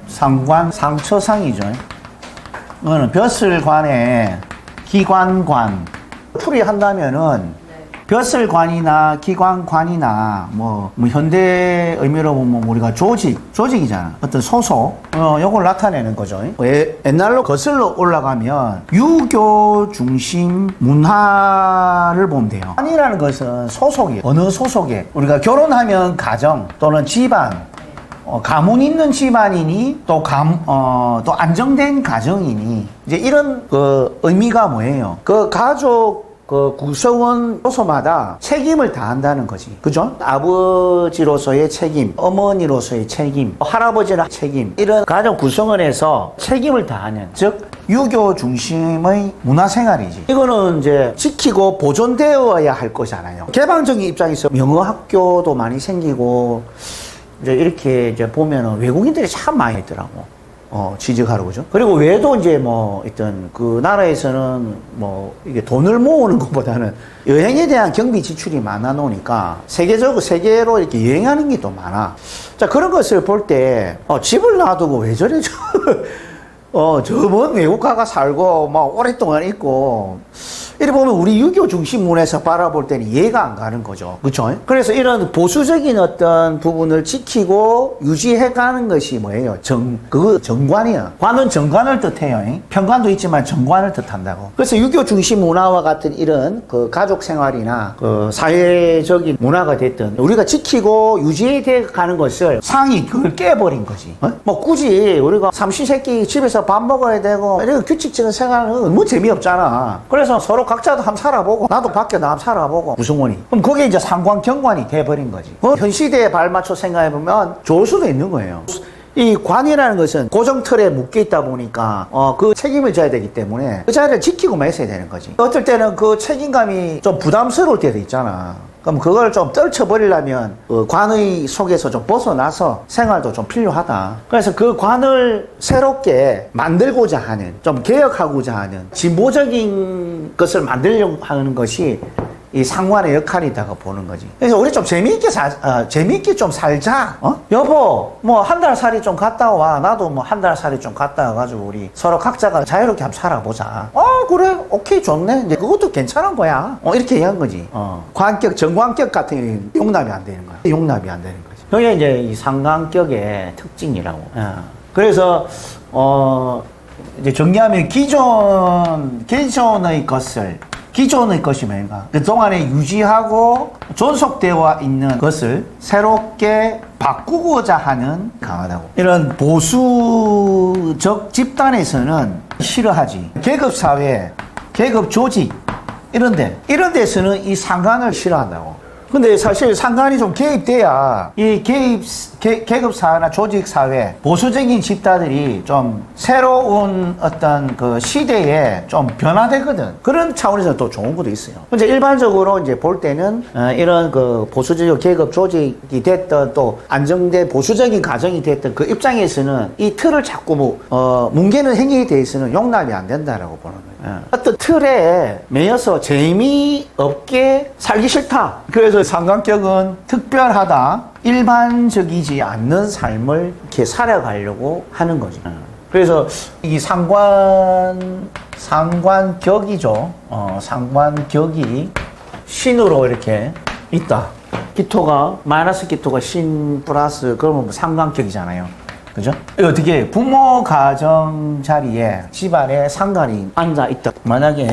상관, 상처상이죠. 이거는 벼슬관에 기관관. 풀이한다면은 벼슬관이나 기관관이나 뭐 현대 의미로 보면 우리가 조직이잖아. 어떤 소속, 요걸 나타내는 거죠. 옛날로 거슬러 올라가면 유교 중심 문화를 보면 돼요. 관이라는 것은 소속이에요. 어느 소속에 우리가 결혼하면 가정 또는 집안, 가문 있는 집안이니 또 안정된 가정이니 이제 이런 그 의미가 뭐예요? 그 가족 그 구성원 요소마다 책임을 다한다는 거지. 그죠? 아버지로서의 책임, 어머니로서의 책임, 할아버지의 책임, 이런 가정 구성원에서 책임을 다하는, 즉 유교 중심의 문화생활이지. 이거는 이제 지키고 보존되어야 할 거잖아요. 개방적인 입장에서 영어학교도 많이 생기고 이제 이렇게 이제 보면은 외국인들이 참 많이 있더라고. 취직하러, 그죠? 그리고 외에도 이제 뭐, 있던 그 나라에서는 뭐, 이게 돈을 모으는 것보다는 여행에 대한 경비 지출이 많아 놓으니까 세계로 이렇게 여행하는 게 더 많아. 자, 그런 것을 볼 때, 집을 놔두고 왜 저래? 저번 외국가가 살고, 막 오랫동안 있고, 이렇게 보면 우리 유교 중심문에서 바라볼 때는 이해가 안 가는 거죠. 그렇죠? 그래서 이런 보수적인 어떤 부분을 지키고 유지해 가는 것이 뭐예요? 정관이야. 관은 정관을 뜻해요. 편관도 있지만 정관을 뜻한다고. 그래서 유교 중심 문화와 같은 이런 그 가족 생활이나 그 사회적인 문화가 됐든 우리가 지키고 유지해 가는 것을 상이 그걸 깨버린 거지. 뭐 굳이 우리가 삼시세끼 집에서 밥 먹어야 되고 이런 규칙적인 생활은 너무 재미없잖아. 그래서 서로 각자도 한번 살아보고 나도 밖에 나가 살아보고 구성원이 그럼 그게 이제 상관경관이 돼버린 거지. 현 시대에 발맞춰 생각해보면 좋을 수도 있는 거예요. 이 관이라는 것은 고정 틀에 묶여 있다 보니까 그 책임을 져야 되기 때문에 그 자리를 지키고만 있어야 되는 거지. 어떨 때는 그 책임감이 좀 부담스러울 때도 있잖아. 그럼 그걸 좀 떨쳐버리려면 그 관의 속에서 좀 벗어나서 생활도 좀 필요하다. 그래서 그 관을 새롭게 만들고자 하는, 좀 개혁하고자 하는 진보적인 것을 만들려고 하는 것이 이 상관의 역할이다고 보는 거지. 그래서 우리 좀 재미있게 좀 살자. 여보, 뭐 한 달 살이 좀 갔다 와. 나도 뭐 한 달 살이 좀 갔다 와가지고 우리 서로 각자가 자유롭게 한번 살아보자. 그래, 오케이, 좋네. 이제 그것도 괜찮은 거야. 이렇게 얘기한 거지. 정관격 같은 게 용납이 안 되는 거야. 용납이 안 되는 거지. 그게 이제 이 상관격의 특징이라고. 그래서, 이제 정리하면 기존의 것이 뭔가 그동안에 유지하고 존속되어 있는 것을 새롭게 바꾸고자 하는 강하다고. 이런 보수적 집단에서는 싫어하지. 계급사회, 계급조직 이런 데서는 이 상관을 싫어한다고. 근데 사실 상관이 좀 개입돼야 이 계급사회나 조직사회, 보수적인 집단들이 좀 새로운 어떤 그 시대에 좀 변화되거든. 그런 차원에서 또 좋은 것도 있어요. 이제 일반적으로 이제 볼 때는 이런 그 보수적 계급 조직이 됐던 또 안정된 보수적인 가정이 됐던 그 입장에서는 이 틀을 자꾸 뭉개는 행위에 대해서는 용납이 안 된다라고 보는 거예요. 어떤 틀에 매여서 재미없게 살기 싫다. 그래서 상관격은 특별하다. 일반적이지 않는 삶을 이렇게 살아가려고 하는 거죠. 그래서 이 상관격이죠. 상관격이 신으로 이렇게 있다. 기토가, 마이너스 기토가 신 플러스, 그러면 뭐 상관격이잖아요. 그죠? 어떻게 부모 가정 자리에 집안에 상관이 앉아 있다. 만약에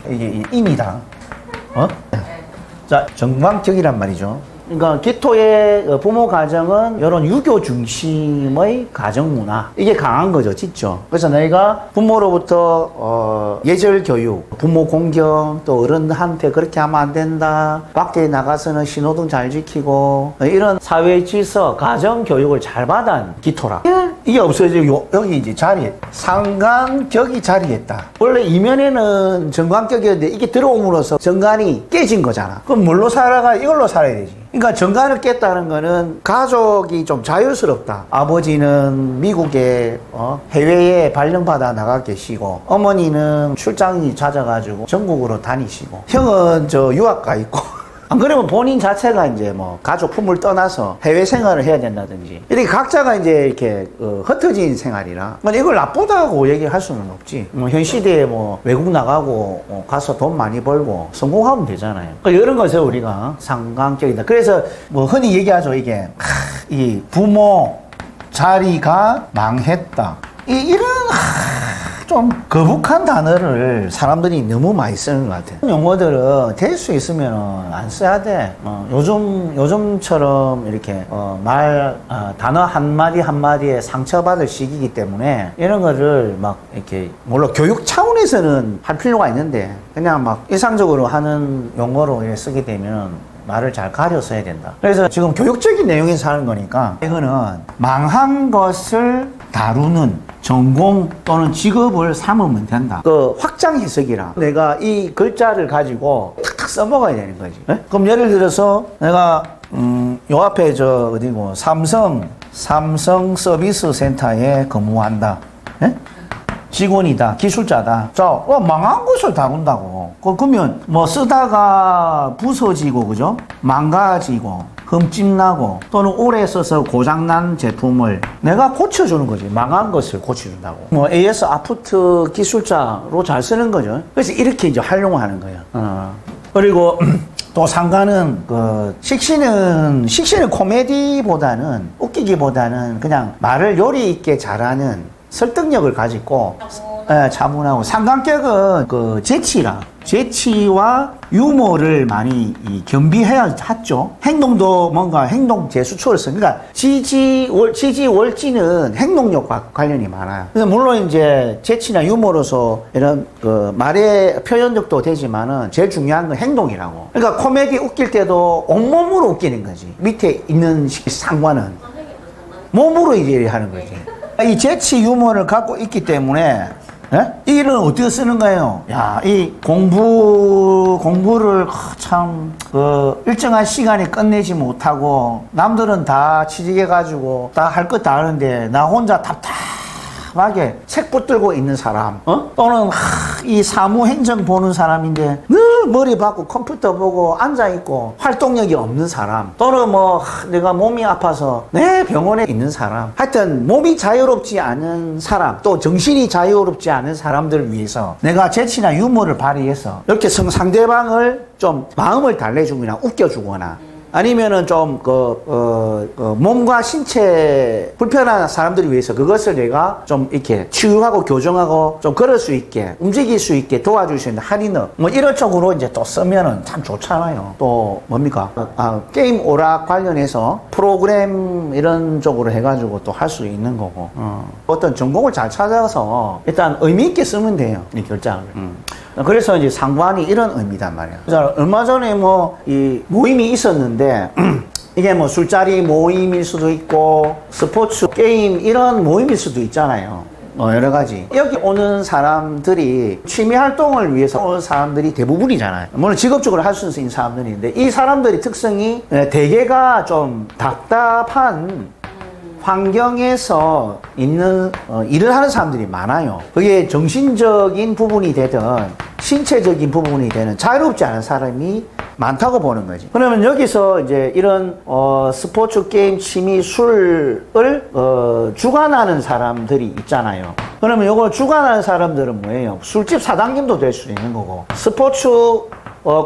이게 임이다. 자, 정관격이란 말이죠. 그러니까 기토의 부모 가정은 이런 유교 중심의 가정 문화, 이게 강한 거죠, 진짜. 그래서 내가 부모로부터 예절 교육, 부모 공경, 또 어른한테 그렇게 하면 안 된다, 밖에 나가서는 신호등 잘 지키고, 이런 사회 질서, 가정 교육을 잘 받은 기토라. 이게 없어지고 여기 이제 자리에 상관격이 자리했다. 원래 이면에는 정관격이었는데 이게 들어옴으로써 정관이 깨진 거잖아. 그럼 뭘로 살아가? 이걸로 살아야 되지. 그러니까 정관을 깼다는 거는 가족이 좀 자유스럽다. 아버지는 미국에 해외에 발령받아 나가 계시고, 어머니는 출장이 잦아가지고 전국으로 다니시고, 형은 저 유학 가 있고 안 그러면 본인 자체가 이제 뭐 가족 품을 떠나서 해외 생활을 해야 된다든지 이렇게 각자가 이제 이렇게 흩어진 생활이라 이걸 나쁘다고 얘기할 수는 없지. 현 시대에 뭐 외국 나가고 가서 돈 많이 벌고 성공하면 되잖아요. 이런 것을 우리가 상관격이다. 그래서 뭐 흔히 얘기하죠. 이게 이 부모 자리가 망했다. 이런 좀 거북한 단어를 사람들이 너무 많이 쓰는 것 같아요. 용어들은 될 수 있으면 안 써야 돼. 요즘처럼 이렇게 단어 한마디 한마디에 상처받을 시기이기 때문에 이런 거를 막 이렇게 물론 교육 차원에서는 할 필요가 있는데 그냥 막 일상적으로 하는 용어로 쓰게 되면 말을 잘 가려 써야 된다. 그래서 지금 교육적인 내용에서 하는 거니까 이거는 망한 것을 다루는 전공 또는 직업을 삼으면 된다. 확장 해석이라 내가 이 글자를 가지고 탁탁 써먹어야 되는 거지. 네? 그럼 예를 들어서 내가 요 앞에 어디고 삼성 서비스 센터에 근무한다. 네? 직원이다, 기술자다. 자, 망한 것을 다룬다고. 그러면 뭐 쓰다가 부서지고, 그죠? 망가지고, 흠집나고, 또는 오래 써서 고장난 제품을 내가 고쳐주는 거지. 망한 것을 고쳐준다고. 뭐 AS 아프트 기술자로 잘 쓰는 거죠. 그래서 이렇게 이제 활용하는 거예요. 그리고 또 상관은 식신은 코미디보다는 웃기기보다는 그냥 말을 요리 있게 잘하는 설득력을 가지고 차분하고 상관격은 재치와 유머를 많이 겸비해야 하죠. 행동도 뭔가 행동 재수초를 써. 그러니까 지지월지는 행동력과 관련이 많아요. 그래서 물론 이제 재치나 유머로서 이런 말의 표현력도 되지만은 제일 중요한 건 행동이라고. 그러니까 코미디 웃길 때도 온몸으로 웃기는 거지. 밑에 있는 상관은 몸으로 이제 하는 거지. 이 재치 유머를 갖고 있기 때문에 이 일은 어떻게 쓰는 거예요? 야, 이 공부를 참 일정한 시간에 끝내지 못하고 남들은 다 취직해가지고 다 할 것 다 하는데 나 혼자 답답하게 책 붙들고 있는 사람, 또는 이 사무행정 보는 사람인데 늘 머리 받고 컴퓨터 보고 앉아있고 활동력이 없는 사람, 또는 뭐 내가 몸이 아파서 내 병원에 있는 사람, 하여튼 몸이 자유롭지 않은 사람, 또 정신이 자유롭지 않은 사람들을 위해서 내가 재치나 유머를 발휘해서 이렇게 상대방을 좀 마음을 달래주거나 웃겨주거나 아니면은 좀 몸과 신체 불편한 사람들을 위해서 그것을 내가 좀 이렇게 치유하고 교정하고 좀 걸을 수 있게 움직일 수 있게 도와줄 수 있는 할인업 뭐 이런 쪽으로 이제 또 쓰면은 참 좋잖아요. 또 뭡니까? 게임 오락 관련해서 프로그램 이런 쪽으로 해가지고 또 할 수 있는 거고 어떤 전공을 잘 찾아서 일단 의미 있게 쓰면 돼요. 이 결장을. 그래서 이제 상관이 이런 의미단 말이야. 얼마 전에 이 모임이 있었는데, 이게 뭐 술자리 모임일 수도 있고, 스포츠, 게임 이런 모임일 수도 있잖아요. 여러 가지. 여기 오는 사람들이 취미 활동을 위해서 오는 사람들이 대부분이잖아요. 물론 직업적으로 할 수 있는 사람들인데, 이 사람들의 특성이 대개가 좀 답답한 환경에서 있는 일을 하는 사람들이 많아요. 그게 정신적인 부분이 되든 신체적인 부분이 되는 자유롭지 않은 사람이 많다고 보는 거지. 그러면 여기서 이제 이런 스포츠 게임 취미 술을 주관하는 사람들이 있잖아요. 그러면 이걸 주관하는 사람들은 뭐예요? 술집 사장님도 될 수 있는 거고, 스포츠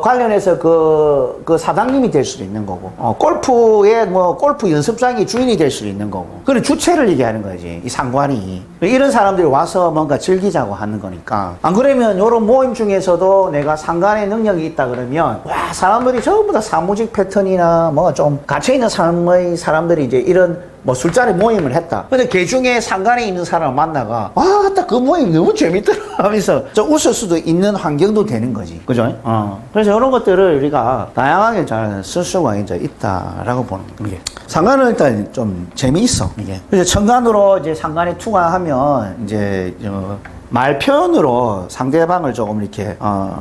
관련해서 그 사장님이 될 수도 있는 거고, 골프의 골프 연습장이 주인이 될 수도 있는 거고, 그런 주체를 얘기하는 거지, 이 상관이. 이런 사람들이 와서 뭔가 즐기자고 하는 거니까. 안 그러면 이런 모임 중에서도 내가 상관의 능력이 있다 그러면, 와, 사람들이 전부 다 사무직 패턴이나 뭐 좀 갇혀있는 삶의 사람들이 이제 이런 술자리 모임을 했다. 근데 그 중에 상관에 있는 사람을 만나가, 와, 딱 그 모임 너무 재밌더라 하면서 좀 웃을 수도 있는 환경도 되는 거지. 그죠? 그래서 이런 것들을 우리가 다양하게 잘 쓸 수가 이제 있다라고 보는 거예요. 상관은 일단 좀 재미있어, 이게. 그래서 천간으로 이제 상관에 투과하면 이제 말 표현으로 상대방을 조금 이렇게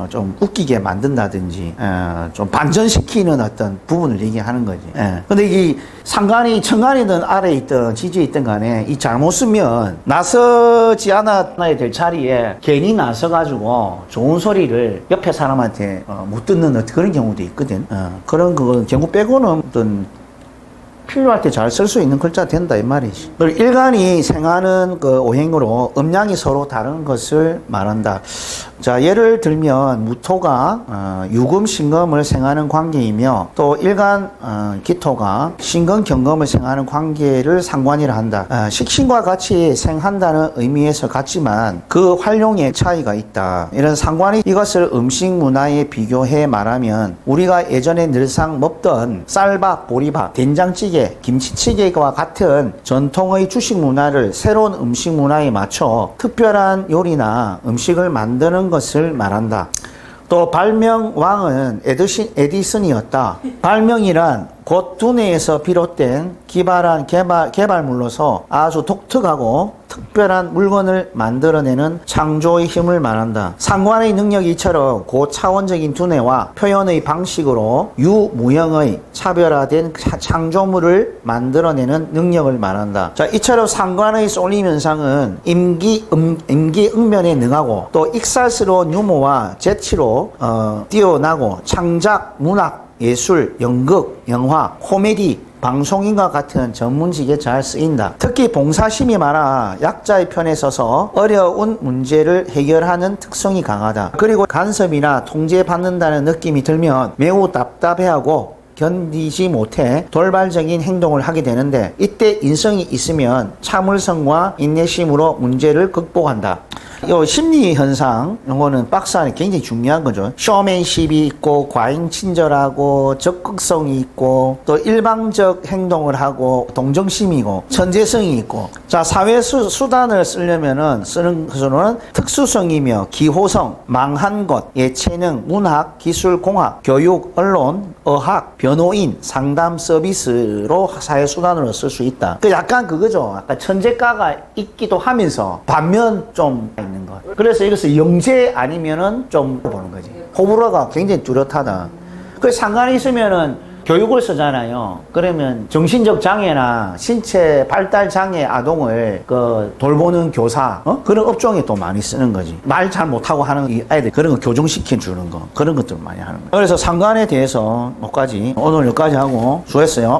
좀 웃기게 만든다든지 좀 반전시키는 어떤 부분을 얘기하는 거지. 근데 이 상관이 천간이든 아래에 있든 지지에 있든 간에 이 잘못 쓰면 나서지 않아야 될 자리에 괜히 나서가지고 좋은 소리를 옆에 사람한테 못 듣는 그런 경우도 있거든. 그런 경우 빼고는 어떤 필요할 때 잘 쓸 수 있는 글자 된다 이 말이지. 그리고 일간이 생하는 그 오행으로 음양이 서로 다른 것을 말한다. 자, 예를 들면 무토가 유금 신금을 생하는 관계이며 또 일간 기토가 신금 경금을 생하는 관계를 상관이라 한다. 식신과 같이 생한다는 의미에서 같지만 그 활용에 차이가 있다. 이런 상관이 이것을 음식 문화에 비교해 말하면 우리가 예전에 늘상 먹던 쌀밥, 보리밥, 된장찌개, 김치찌개와 같은 전통의 주식 문화를 새로운 음식 문화에 맞춰 특별한 요리나 음식을 만드는 것을 말한다. 또 발명왕은 에디슨이었다. 발명이란 곧 두뇌에서 비롯된 기발한 개발물로서 아주 독특하고 특별한 물건을 만들어내는 창조의 힘을 말한다. 상관의 능력이 이처럼 고차원적인 두뇌와 표현의 방식으로 유무형의 차별화된 창조물을 만들어내는 능력을 말한다. 자, 이처럼 상관의 쏠림 현상은 임기응변에 능하고 또 익살스러운 유머와 재치로 뛰어나고 창작, 문학, 예술, 연극, 영화, 코미디, 방송인과 같은 전문직에 잘 쓰인다. 특히 봉사심이 많아 약자의 편에 서서 어려운 문제를 해결하는 특성이 강하다. 그리고 간섭이나 통제받는다는 느낌이 들면 매우 답답해하고 견디지 못해 돌발적인 행동을 하게 되는데 이때 인성이 있으면 참을성과 인내심으로 문제를 극복한다. 요 심리 현상, 요거는 박스 안에 굉장히 중요한 거죠. 쇼맨십이 있고, 과잉 친절하고, 적극성이 있고, 또 일방적 행동을 하고, 동정심이고, 천재성이 있고. 자, 사회 수단을 쓰는 것으로는 특수성이며, 기호성, 망한 것, 예체능, 문학, 기술, 공학, 교육, 언론, 어학, 변호인, 상담 서비스로 사회 수단으로 쓸 수 있다. 약간 그거죠. 약간 천재가가 있기도 하면서, 반면 좀 있는 것. 그래서 이것을 영재 아니면은 좀 보는 거지. 호불호가 굉장히 뚜렷하다. 그 상관이 있으면은 교육을 쓰잖아요. 그러면 정신적 장애나 신체 발달 장애 아동을 돌보는 교사, 그런 업종에 또 많이 쓰는 거지. 말 잘 못하고 하는 이 아이들 그런 거 교정시켜 주는 거, 그런 것들 많이 하는 거예요. 그래서 상관에 대해서 오늘 여기까지 하고 수고했어요.